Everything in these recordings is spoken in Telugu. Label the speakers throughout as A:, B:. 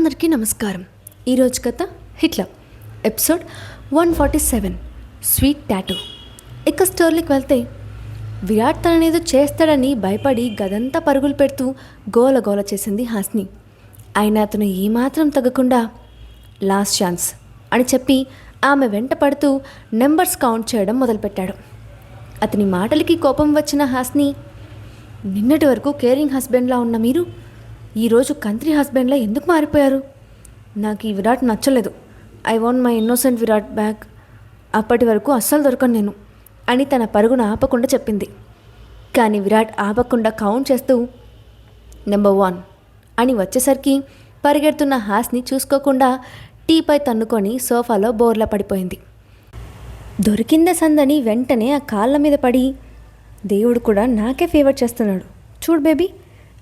A: అందరికీ నమస్కారం. ఈరోజు కథ హిట్లర్ ఎపిసోడ్ 147 స్వీట్ టాటూ. ఇక స్టోరీకి వెళ్తే విరాట్ తననేదో చేస్తాడని భయపడి గదంతా పరుగులు పెడుతూ గోల గోల చేసింది హాస్ని. అయినా అతను ఏమాత్రం తగ్గకుండా లాస్ట్ ఛాన్స్ అని చెప్పి ఆమె వెంట పడుతూ నెంబర్స్ కౌంట్ చేయడం మొదలుపెట్టాడు. అతని మాటలకి కోపం వచ్చిన హాస్ని, నిన్నటి వరకు కేరింగ్ హస్బెండ్లా ఉన్న మీరు ఈరోజు కంత్రి హస్బెండ్లా ఎందుకు మారిపోయారు? నాకు ఈ విరాట్ నచ్చలేదు. I want my innocent Virat back. అప్పటి వరకు అస్సలు దొరకను నేను అని తన పరుగును ఆపకుండా చెప్పింది. కానీ విరాట్ ఆపకుండా కౌంట్ చేస్తూ నెంబర్ 1 అని వచ్చేసరికి పరిగెడుతున్న హాస్ని చూసుకోకుండా టీపై తన్నుకొని సోఫాలో బోర్లా పడిపోయింది. దొరికిందే సందని వెంటనే ఆ కాళ్ళ మీద పడి, దేవుడు కూడా నాకే ఫేవర్ చేస్తున్నాడు చూడు బేబీ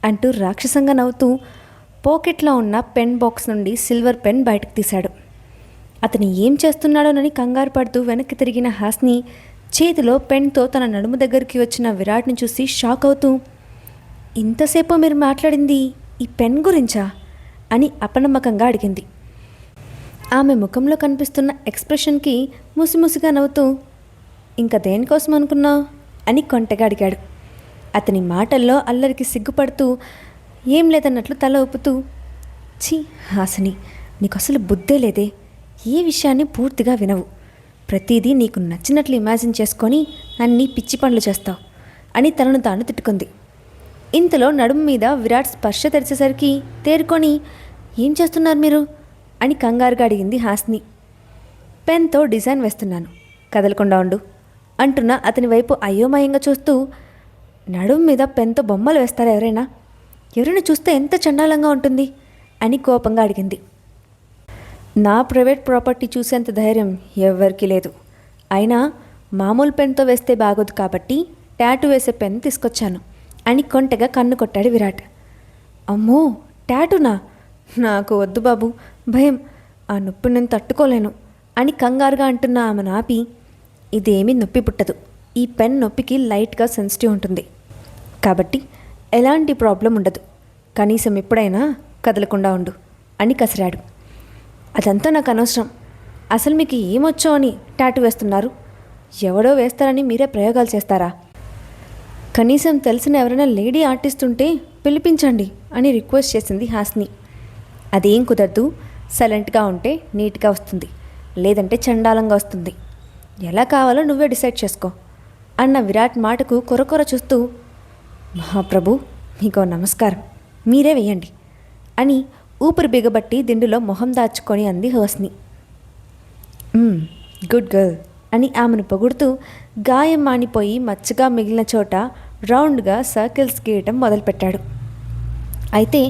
A: అంటూ రాక్షసంగా నవ్వుతూ పాకెట్లో ఉన్న పెన్ బాక్స్ నుండి సిల్వర్ పెన్ బయటకు తీశాడు. అతను ఏం చేస్తున్నాడోనని కంగారు పడుతూ వెనక్కి తిరిగిన హాస్ని చేతిలో పెన్తో తన నడుము దగ్గరికి వచ్చిన విరాట్ని చూసి షాక్ అవుతూ, ఇంతసేపు మీరు మాట్లాడింది ఈ పెన్ గురించా అని అపనమ్మకంగా అడిగింది. ఆమె ముఖంలో కనిపిస్తున్న ఎక్స్ప్రెషన్కి ముసిముసిగా నవ్వుతూ, ఇంకా దేనికోసం అనుకున్నావు అని కొంటగా అడిగాడు. అతని మాటల్లో అల్లరికి సిగ్గుపడుతూ ఏం లేదన్నట్లు తల ఊపుతూ, ఛీ హాసిని, నీకు అసలు బుద్ధే లేదే. ఏ విషయాన్ని పూర్తిగా వినవు. ప్రతిదీ నీకు నచ్చినట్లు ఇమాజిన్ చేసుకొని అన్నీ పిచ్చి పనులు చేస్తావు అని తనను తాను తిట్టుకుంది. ఇంతలో నడుము మీద విరాట్ స్పర్శ తెరిచేసరికి తేరుకొని, ఏం చేస్తున్నారు మీరు అని కంగారుగా అడిగింది హాస్ని. పెన్తో డిజైన్ వేస్తున్నాను, కదలకుండా ఉండు అంటున్న అతని వైపు అయోమయంగా చూస్తూ, నడుము మీద పెన్తో బొమ్మలు వేస్తారా ఎవరైనా చూస్తే ఎంత చండాలంగా ఉంటుంది అని కోపంగా అడిగింది. నా ప్రైవేట్ ప్రాపర్టీ చూసేంత ధైర్యం ఎవరికీ లేదు. అయినా మామూలు పెన్తో వేస్తే బాగోదు కాబట్టి టాటూ వేసే పెన్ తీసుకొచ్చాను అని కొంటగా కన్ను కొట్టాడు విరాట్. అమ్మో, టాటూనా? నాకు వద్దు బాబు, భయం, ఆ నొప్పి నేను తట్టుకోలేను అని కంగారుగా అంటున్న ఆమెను ఆపి, ఇదేమీ నొప్పి పుట్టదు. ఈ పెన్ నొప్పికి లైట్గా సెన్సిటివ్ ఉంటుంది కాబట్టి ఎలాంటి ప్రాబ్లం ఉండదు. కనీసం ఎప్పుడైనా కదలకుండా ఉండు అని కసిరాడు. అదంతా నాకు అనవసరం. అసలు మీకు ఏమొచ్చో అని టాటూ వేస్తున్నారు? ఎవడో వేస్తారని మీరే ప్రయోగాలు చేస్తారా? కనీసం తెలిసిన ఎవరైనా లేడీ ఆర్టిస్ట్ ఉంటే పిలిపించండి అని రిక్వెస్ట్ చేసింది హాస్ని. అదేం కుదరదు. సైలెంట్గా ఉంటే నీట్గా వస్తుంది, లేదంటే చండాలంగా వస్తుంది. ఎలా కావాలో నువ్వే డిసైడ్ చేసుకో అన్న విరాట్ మాటకు కొరకొర చూస్తూ, మహాప్రభు మీకో నమస్కారం, మీరే వేయండి అని ఊపిరి బిగబట్టి దిండులో మొహం దాచుకొని అంది హాస్ని. గుడ్ గర్ల్ అని ఆమెను పొగుడుతూ గాయం మానిపోయి మచ్చగా మిగిలిన చోట రౌండ్గా సర్కిల్స్ గీయటం మొదలుపెట్టాడు. అయితే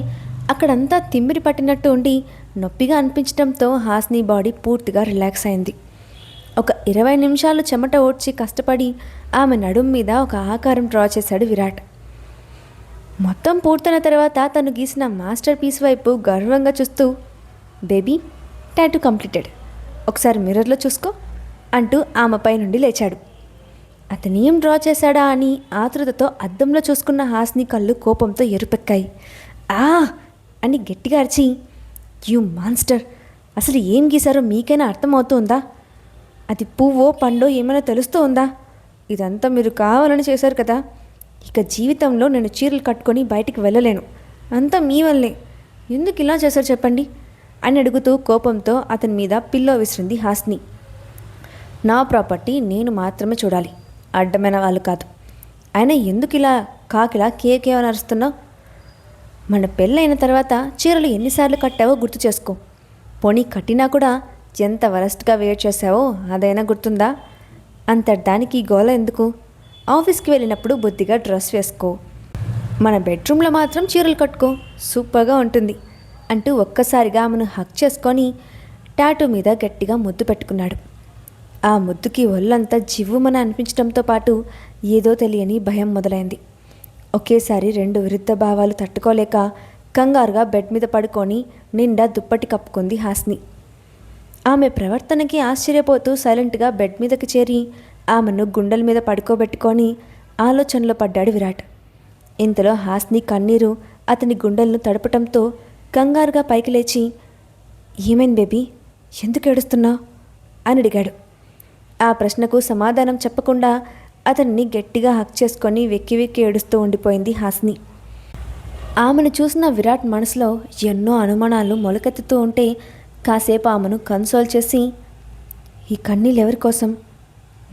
A: అక్కడంతా తిమ్మిరి పట్టినట్టు ఉండి నొప్పిగా అనిపించడంతో హాస్ని బాడీ పూర్తిగా రిలాక్స్ అయింది. ఒక 20 నిమిషాలు చెమట ఓడ్చి కష్టపడి ఆమె నడుం మీద ఒక ఆకారం డ్రా చేశాడు విరాట్. మొత్తం పూర్తయిన తర్వాత తను గీసిన మాస్టర్ పీస్ వైపు గర్వంగా చూస్తూ, బేబీ, టాటూ కంప్లీటెడ్, ఒకసారి మిర్రర్లో చూసుకో అంటూ ఆమెపై నుండి లేచాడు. అతను ఏం డ్రా చేశాడా అని ఆతృతతో అద్దంలో చూసుకున్న హాస్ని కళ్ళు కోపంతో ఎరుపెక్కాయి. ఆ అని గట్టిగా అరిచి, యూ మాన్స్టర్, అసలు ఏం గీశారో మీకైనా అర్థమవుతుందా? అది పువ్వో పండో ఏమైనా తెలుస్తూ ఉందా? ఇదంతా మీరు కావాలని చేశారు కదా. ఇక జీవితంలో నేను చీరలు కట్టుకొని బయటికి వెళ్ళలేను, అంతా మీ వల్లే. ఎందుకు ఇలా చేశారు చెప్పండి అని అడుగుతూ కోపంతో అతని మీద పిల్లో విసిరింది హాస్ని. నా ప్రాపర్టీ నేను మాత్రమే చూడాలి, అడ్డమైన వాళ్ళు కాదు. అయినా ఎందుకు ఇలా కాకిలా కేకేమని అరుస్తున్నావు? మన పెళ్ళైన తర్వాత చీరలు ఎన్నిసార్లు కట్టావో గుర్తు చేసుకో. పోనీ కట్టినా కూడా ఎంత వరస్ట్గా వేర్ చేసావో అదైనా గుర్తుందా? అంతటానికి గోల ఎందుకు? ఆఫీస్కి వెళ్ళినప్పుడు బుద్ధిగా డ్రెస్ వేసుకో, మన బెడ్రూమ్లో మాత్రం చీరలు కట్టుకో, సూపర్గా ఉంటుంది అంటూ ఒక్కసారిగా ఆమెను హక్ చేసుకొని టాటూ మీద గట్టిగా ముద్దు పెట్టుకున్నాడు. ఆ ముద్దుకి ఒళ్ళంతా జివ్వుమని అనిపించడంతో పాటు ఏదో తెలియని భయం మొదలైంది. ఒకేసారి 2 విరుద్ధ భావాలు తట్టుకోలేక కంగారుగా బెడ్ మీద పడుకొని నిండా దుప్పటి కప్పుకుంది హాస్ని. ఆమె ప్రవర్తనకి ఆశ్చర్యపోతూ సైలెంట్గా బెడ్ మీదకి చేరి ఆమెను గుండెల మీద పడుకోబెట్టుకొని ఆలోచనలో పడ్డాడు విరాట్. ఇంతలో హాస్ని కన్నీరు అతని గుండెలను తడపటంతో కంగారుగా పైకి లేచి, ఏమైంది బేబీ, ఎందుకు ఏడుస్తున్నావు అని అడిగాడు. ఆ ప్రశ్నకు సమాధానం చెప్పకుండా అతన్ని గట్టిగా హక్ చేసుకొని వెక్కి వెక్కి ఏడుస్తూ ఉండిపోయింది హాసిని. ఆమెను చూసిన విరాట్ మనసులో ఎన్నో అనుమానాలు మొలకెత్తుతూ ఉంటే కాసేపు ఆమెను కన్సోల్ చేసి, ఈ కన్నీళ్ళు ఎవరి కోసం,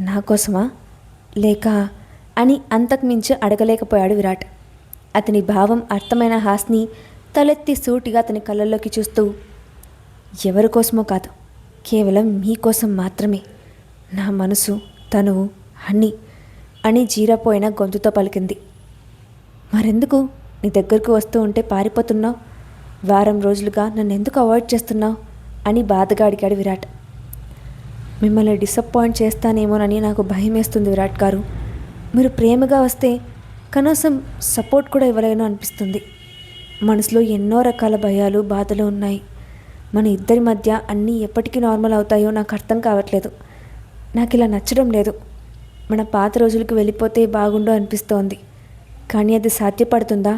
A: నా కోసమా లేక అని అంతకుమించి అడగలేకపోయాడు విరాట్. అతని భావం అర్థమైన హాసిని తలెత్తి సూటిగా అతని కళ్ళల్లోకి చూస్తూ, ఎవరి కోసమో కాదు, కేవలం మీకోసం మాత్రమే, నా మనసు, తనువు అన్నీ అని జీరపోయిన గొంతుతో పలికింది. మరెందుకు నీ దగ్గరకు వస్తూ ఉంటే పారిపోతున్నావు? వారం రోజులుగా నన్ను ఎందుకు అవాయిడ్ చేస్తున్నావు అని బాధగా అడిగాడు విరాట్. మిమ్మల్ని డిసప్పాయింట్ చేస్తానేమోనని నాకు భయం వేస్తుంది విరాట్ గారు. మీరు ప్రేమగా వస్తే కనీసం సపోర్ట్ కూడా ఇవ్వలేను అనిపిస్తుంది. మనసులో ఎన్నో రకాల భయాలు, బాధలు ఉన్నాయి. మన ఇద్దరి మధ్య అన్నీ ఎప్పటికీ నార్మల్ అవుతాయో నాకు అర్థం కావట్లేదు. నాకు ఇలా నచ్చడం లేదు. మన పాత రోజులకు వెళ్ళిపోతే బాగుండు అనిపిస్తోంది. కానీ అది సాధ్యపడుతుందా?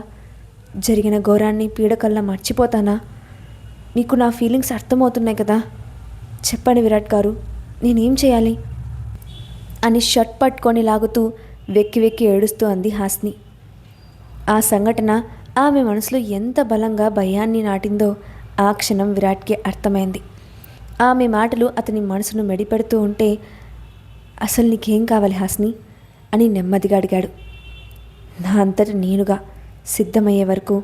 A: జరిగిన ఘోరాన్ని పీడకల్లా మర్చిపోతానా? మీకు నా ఫీలింగ్స్ అర్థమవుతున్నాయి కదా, చెప్పండి విరాట్ గారు, నేనేం చేయాలి అని షర్ట్ పట్టుకొని లాగుతూ వెక్కి వెక్కి ఏడుస్తూ అంది హాసిని. ఆ సంఘటన ఆమె మనసులో ఎంత బలంగా భయాన్ని నాటిందో ఆ క్షణం విరాట్కి అర్థమైంది. ఆమె మాటలు అతని మనసును మెడిపెడుతూ ఉంటే, అసలు నీకేం కావాలి హాసిని అని నెమ్మదిగా అడిగాడు. నా అంతటి నేనుగా సిద్ధమయ్యే వరకు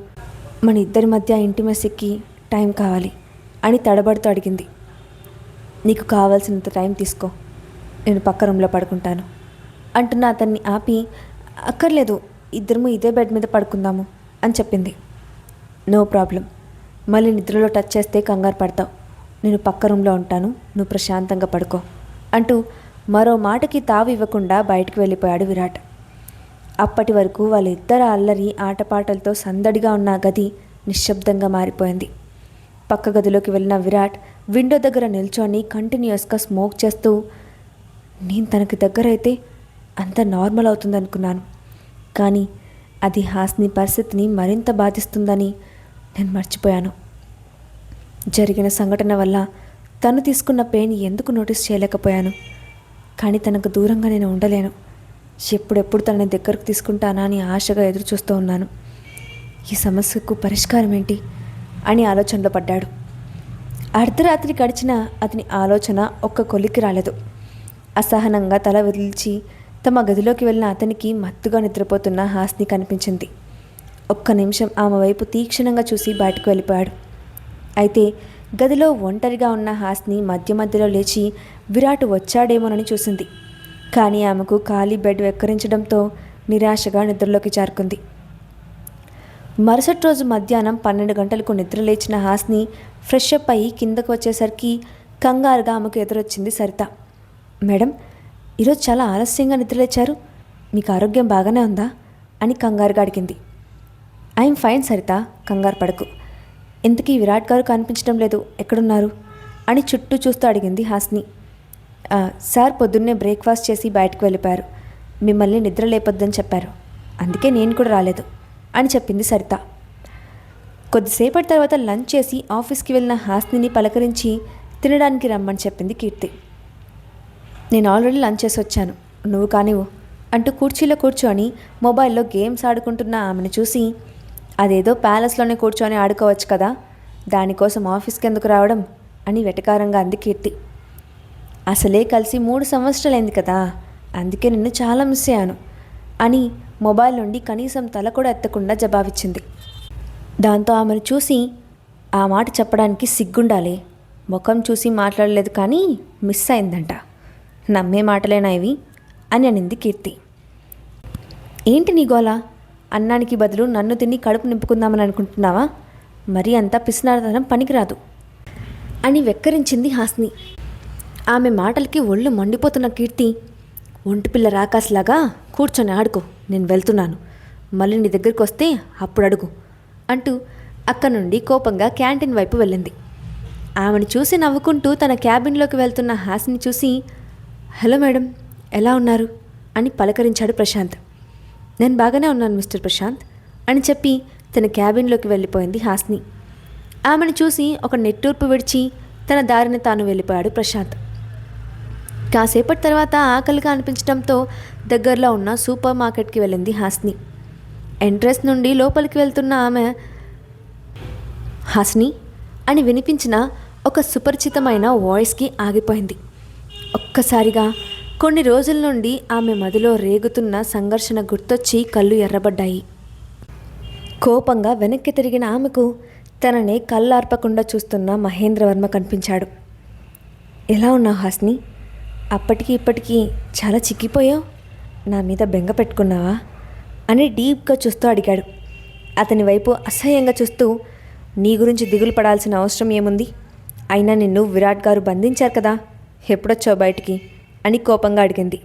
A: మన ఇద్దరి మధ్య ఇంటిమసీకి టైం కావాలి అని తడబడుతూ అడిగింది. నీకు కావాల్సినంత టైం తీసుకో, నేను పక్క రూమ్లో పడుకుంటాను అంటున్న అతన్ని ఆపి, అక్కర్లేదు, ఇద్దరము ఇదే బెడ్ మీద పడుకుందాము అని చెప్పింది. నో ప్రాబ్లం, మళ్ళీ నిద్రలో టచ్ చేస్తే కంగారు పడతావు. నేను పక్క రూమ్లో ఉంటాను, నువ్వు ప్రశాంతంగా పడుకో అంటూ మరో మాటకి తావు ఇవ్వకుండా బయటికి వెళ్ళిపోయాడు విరాట్. అప్పటి వరకు వాళ్ళిద్దరు అల్లరి ఆటపాటలతో సందడిగా ఉన్న గది నిశ్శబ్దంగా మారిపోయింది. పక్క గదిలోకి వెళ్ళిన విరాట్ విండో దగ్గర నిల్చొని కంటిన్యూస్గా స్మోక్ చేస్తూ, నేను తనకి దగ్గరైతే అంత నార్మల్ అవుతుందనుకున్నాను, కానీ అది హాసిని పరిస్థితిని మరింత బాధిస్తుందని నేను మర్చిపోయాను. జరిగిన సంఘటన వల్ల తను తీసుకున్న పెయిన్ ఎందుకు నోటీస్ చేయలేకపోయాను. కానీ తనకు దూరంగా నేను ఉండలేను. ఎప్పుడెప్పుడు తనని దగ్గరకు తీసుకుంటానా అని ఆశగా ఎదురు చూస్తూ ఉన్నాను. ఈ సమస్యకు పరిష్కారం ఏంటి అని ఆలోచనలో పడ్డాడు. అర్ధరాత్రి గడిచిన అతని ఆలోచన ఒక్క కొలిక్కి రాలేదు. అసహనంగా తల వదిల్చి తమ గదిలోకి వెళ్ళిన అతనికి మత్తుగా నిద్రపోతున్న హాసిని కనిపించింది. ఒక్క నిమిషం ఆమె వైపు తీక్షణంగా చూసి బయటకు వెళ్ళిపోయాడు. అయితే గదిలో ఒంటరిగా ఉన్న హాసిని మధ్య మధ్యలో లేచి విరాట్ వచ్చాడేమోనని చూసింది. కానీ ఆమెకు ఖాళీ బెడ్ వెక్కరించడంతో నిరాశగా నిద్రలోకి జారుకుంది. మరుసటి రోజు మధ్యాహ్నం 12 గంటలకు నిద్ర లేచిన హాసిని ఫ్రెష్ అప్ అయ్యి కిందకు వచ్చేసరికి కంగారుగా ఆమెకు ఎదురొచ్చింది సరిత. మేడం, ఈరోజు చాలా ఆలస్యంగా నిద్రలేచారు, మీకు ఆరోగ్యం బాగానే ఉందా అని కంగారుగా అడిగింది. ఐఎమ్ ఫైన్ సరిత, కంగారు పడకు. ఇంతకీ విరాట్ గారు కనిపించడం లేదు, ఎక్కడున్నారు అని చుట్టూ చూస్తూ అడిగింది హాసిని. సార్ పొద్దున్నే బ్రేక్ఫాస్ట్ చేసి బయటకు వెళ్ళిపోయారు, మిమ్మల్ని నిద్ర లేపొద్దని చెప్పారు, అందుకే నేను కూడా రాలేదు అని చెప్పింది సరిత. కొద్దిసేపటి తర్వాత లంచ్ చేసి ఆఫీస్కి వెళ్ళిన హాసినిని పలకరించి తినడానికి రమ్మని చెప్పింది కీర్తి. నేను ఆల్రెడీ లంచ్ చేసి వచ్చాను, నువ్వు కానివ్వు అంటూ కుర్చీలో కూర్చొని మొబైల్లో గేమ్స్ ఆడుకుంటున్న ఆమెను చూసి, అదేదో ప్యాలెస్లోనే కూర్చొని ఆడుకోవచ్చు కదా, దానికోసం ఆఫీస్కి ఎందుకు రావడం అని వెటకారంగా అంది కీర్తి. అసలే కలిసి 3 సంవత్సరాలైంది కదా, అందుకే నిన్ను చాలా మిస్ అయ్యాను అని మొబైల్ నుండి కనీసం తల కూడా ఎత్తకుండా జవాబిచ్చింది. దాంతో ఆమెను చూసి, ఆ మాట చెప్పడానికి సిగ్గుండాలి, ముఖం చూసి మాట్లాడలేదు కానీ మిస్ అయిందంట, నమ్మే మాటలేనా ఇవి అని అనింది కీర్తి. ఏంటి నీ గోల, అన్నానికి బదులు నన్ను తిని కడుపు నింపుకుందామని అనుకుంటున్నావా, మరీ అంతా పిసినారతనం పనికిరాదు అని వెక్కరించింది హాసిని. ఆమె మాటలకి ఒళ్ళు మండిపోతున్న కీర్తి, ఒంటిపిల్ల రాకాసులాగా కూర్చొని ఆడుకో, నేను వెళ్తున్నాను, మళ్ళీ నీ దగ్గరికి వస్తే అప్పుడు అడుగు అంటూ అక్కడి నుండి కోపంగా క్యాంటీన్ వైపు వెళ్ళింది. ఆమెను చూసి నవ్వుకుంటూ తన క్యాబిన్లోకి వెళ్తున్న హాసిని చూసి, హలో మేడం, ఎలా ఉన్నారు అని పలకరించాడు ప్రశాంత్. నేను బాగానే ఉన్నాను మిస్టర్ ప్రశాంత్ అని చెప్పి తన క్యాబిన్లోకి వెళ్ళిపోయింది హాసిని. ఆమెను చూసి ఒక నిట్టూర్పు విడిచి తన దారిని తాను వెళ్ళిపోయాడు ప్రశాంత్. కాసేపటి తర్వాత ఆకలిగా అనిపించడంతో దగ్గరలో ఉన్న సూపర్ మార్కెట్కి వెళ్ళింది హాస్ని. ఎంట్రెన్స్ నుండి లోపలికి వెళ్తున్న ఆమె హాస్ని అని వినిపించిన ఒక సుపరిచితమైన వాయిస్కి ఆగిపోయింది. ఒక్కసారిగా కొన్ని రోజుల నుండి ఆమె మదిలో రేగుతున్న సంఘర్షణ గుర్తొచ్చి కళ్ళు ఎర్రబడ్డాయి. కోపంగా వెనక్కి తిరిగిన ఆమెకు తననే కళ్ళార్పకుండా చూస్తున్న మహేంద్రవర్మ కనిపించాడు. ఎలా ఉన్నావు హాస్ని? అప్పటికి ఇప్పటికీ చాలా చిక్కిపోయావు. నా మీద బెంగ పెట్టుకున్నావా అని డీప్గా చూస్తూ అడిగాడు. అతని వైపు అసహ్యంగా చూస్తూ, నీ గురించి దిగులు పడాల్సిన అవసరం ఏముంది? అయినా నిన్ను విరాట్ గారు బంధించారు కదా, ఎప్పుడొచ్చావు బయటికి అని కోపంగా అడిగింది.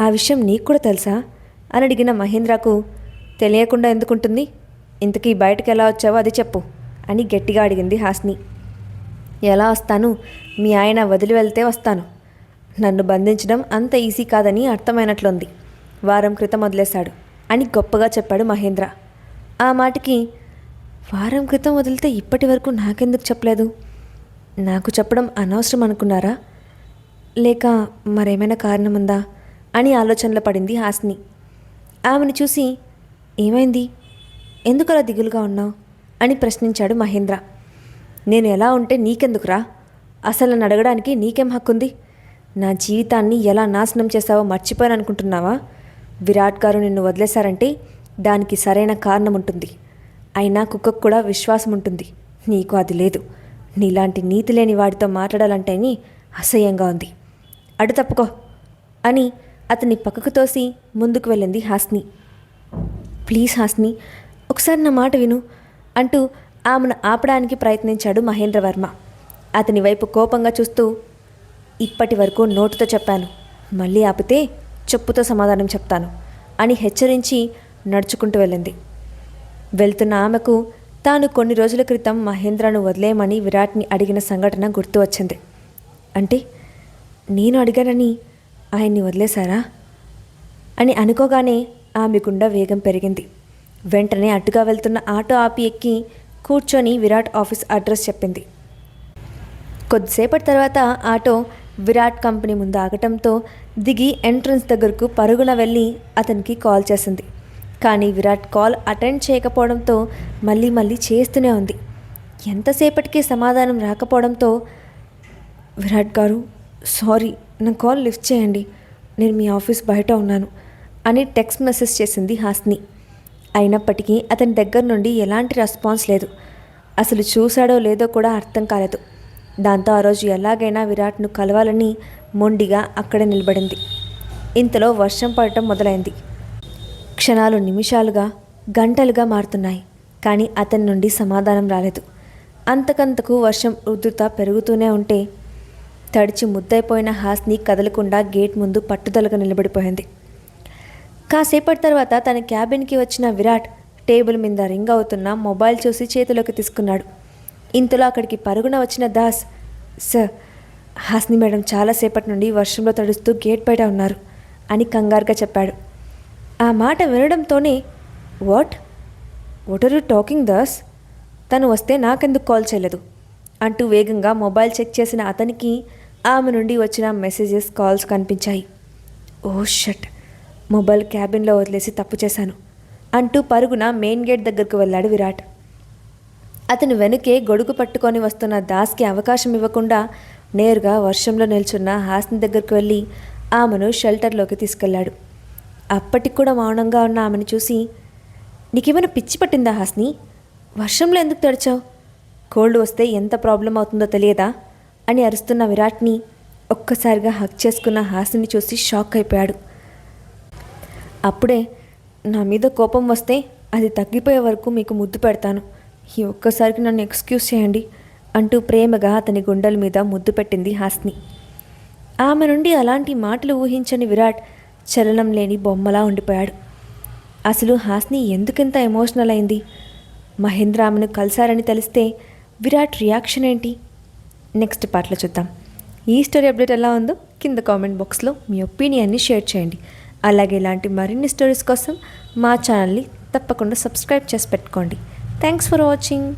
A: ఆ విషయం నీకు కూడా తెలుసా అని అడిగిన మహేంద్రకు, తెలియకుండా ఎందుకుంటుంది? ఇంతకీ బయటకు ఎలా వచ్చావో అది చెప్పు అని గట్టిగా అడిగింది హాస్ని. ఎలా వస్తాను? మీ ఆయన వదిలి వెళ్తే వస్తాను. నన్ను బంధించడం అంత ఈజీ కాదని అర్థమైనట్లుంది. వారం క్రితం వదిలేశాడు అని గొప్పగా చెప్పాడు మహేంద్ర. ఆ మాటకి, వారం క్రితం వదిలితే ఇప్పటి వరకు నాకెందుకు చెప్పలేదు? నాకు చెప్పడం అనవసరం అనుకున్నారా, లేక మరేమైనా కారణం ఉందా అని ఆలోచనలో పడింది హాస్ని. ఆమెను చూసి, ఏమైంది, ఎందుకు అలా దిగులుగా ఉన్నావు అని ప్రశ్నించాడు మహేంద్ర. నేను ఎలా ఉంటే నీకెందుకురా? అసలు నన్ను అడగడానికి నీకేం హక్కుంది? నా జీవితాన్ని ఎలా నాశనం చేశావో మర్చిపోయాను అనుకుంటున్నావా? విరాట్ గారు నిన్ను వదిలేశారంటే దానికి సరైన కారణం ఉంటుంది. అయినా కుక్కకు కూడా విశ్వాసం ఉంటుంది, నీకు అది లేదు. నీలాంటి నీతి లేని వాడితో మాట్లాడాలంటేనే అసహ్యంగా ఉంది. అడు తప్పుకో అని అతన్ని పక్కకు తోసి ముందుకు వెళ్ళింది హాస్ని. ప్లీజ్ హాస్ని, ఒకసారి నా మాట విను అంటూ ఆమెను ఆపడానికి ప్రయత్నించాడు మహేంద్రవర్మ. అతని వైపు కోపంగా చూస్తూ, ఇప్పటి వరకు నోటుతో చెప్పాను, మళ్ళీ ఆపితే చెప్పుతో సమాధానం చెప్తాను అని హెచ్చరించి నడుచుకుంటూ వెళ్ళింది. వెళ్తున్న ఆమెకు తాను కొన్ని రోజుల క్రితం మహేంద్రను వదిలేయమని విరాట్ని అడిగిన సంఘటన గుర్తు వచ్చింది. అంటే నేను అడిగానని ఆయన్ని వదిలేశారా అని అనుకోగానే ఆమె గుండె వేగం పెరిగింది. వెంటనే అటుగా వెళ్తున్న ఆటో ఆపి ఎక్కి కూర్చొని విరాట్ ఆఫీస్ అడ్రస్ చెప్పింది. కొద్దిసేపటి తర్వాత ఆటో విరాట్ కంపెనీ ముందు ఆగటంతో దిగి ఎంట్రన్స్ దగ్గరకు పరుగున వెళ్ళి అతనికి కాల్ చేసింది. కానీ విరాట్ కాల్ అటెండ్ చేయకపోవడంతో మళ్ళీ చేస్తూనే ఉంది. ఎంతసేపటికి సమాధానం రాకపోవడంతో, విరాట్ గారు సారీ, నా కాల్ లిఫ్ట్ చేయండి, నేను మీ ఆఫీస్ బయట ఉన్నాను అని టెక్స్ట్ మెసేజ్ చేసింది హాస్ని. అయినప్పటికీ అతని దగ్గర నుండి ఎలాంటి రెస్పాన్స్ లేదు. అసలు చూశాడో లేదో కూడా అర్థం కాలేదు. దాంతో ఆ రోజు ఎలాగైనా విరాట్ను కలవాలని మొండిగా అక్కడే నిలబడింది. ఇంతలో వర్షం పడటం మొదలైంది. క్షణాలు నిమిషాలుగా గంటలుగా మారుతున్నాయి. కానీ అతని నుండి సమాధానం రాలేదు. అంతకంతకు వర్షం ఉధృత పెరుగుతూనే ఉంటే తడిచి ముద్దైపోయిన హాస్ని కదలకుండా గేట్ ముందు పట్టుదలగా నిలబడిపోయింది. కాసేపటి తర్వాత తన క్యాబిన్కి వచ్చిన విరాట్ టేబుల్ మీద రింగ్ అవుతున్న మొబైల్ చూసి చేతిలోకి తీసుకున్నాడు. ఇంతలో అక్కడికి పరుగున వచ్చిన దాస్, సార్, హాస్ని మేడం చాలాసేపటి నుండి వర్షంలో తడుస్తూ గేట్ బయట ఉన్నారు అని కంగారుగా చెప్పాడు. ఆ మాట వినడంతోనే, what are you talking Das? తను వస్తే నాకెందుకు కాల్ చేయలేదు అంటూ వేగంగా మొబైల్ చెక్ చేసిన అతనికి ఆమె నుండి వచ్చిన మెసేజెస్, కాల్స్ కనిపించాయి. ఓ షట్, మొబైల్ క్యాబిన్లో వదిలేసి తప్పు చేశాను అంటూ పరుగున మెయిన్ గేట్ దగ్గరకు వెళ్ళాడు విరాట్. అతను వెనుకే గొడుగు పట్టుకొని వస్తున్న దాస్కి అవకాశం ఇవ్వకుండా నేరుగా వర్షంలో నిల్చున్న హాస్ని దగ్గరకు వెళ్ళి ఆమెను షెల్టర్లోకి తీసుకెళ్లాడు. అప్పటికి కూడా మౌనంగా ఉన్న ఆమెను చూసి, నీకేమైనా పిచ్చి పట్టిందా హాస్ని? వర్షంలో ఎందుకు తడిచావు? కోల్డ్ వస్తే ఎంత ప్రాబ్లం అవుతుందో తెలియదా అని అరుస్తున్న విరాట్ని ఒక్కసారిగా హక్ చేసుకున్న హాస్ని చూసి షాక్ అయిపోయాడు. అప్పుడే, నా మీద కోపం వస్తే అది తగ్గిపోయే వరకు మీకు ముద్దు పెడతాను, ఈ ఒక్కసారికి నన్ను ఎక్స్క్యూజ్ చేయండి అంటూ ప్రేమగా అతని గుండెల మీద ముద్దు పెట్టింది హాస్ని. ఆమె నుండి అలాంటి మాటలు ఊహించని విరాట్ చలనం లేని బొమ్మలా ఉండిపోయాడు. అసలు హాస్ని ఎందుకింత ఎమోషనల్ అయింది? మహేంద్ర ఆమెను కలిశారని తెలిస్తే విరాట్ రియాక్షన్ ఏంటి? నెక్స్ట్ పార్ట్లో చూద్దాం. ఈ స్టోరీ అప్డేట్ ఎలా ఉందో కింద కామెంట్ బాక్స్లో మీ ఒపీనియన్ని షేర్ చేయండి. అలాగే ఇలాంటి మరిన్ని స్టోరీస్ కోసం మా ఛానల్ని తప్పకుండా సబ్స్క్రైబ్ చేసి పెట్టుకోండి. Thanks for watching.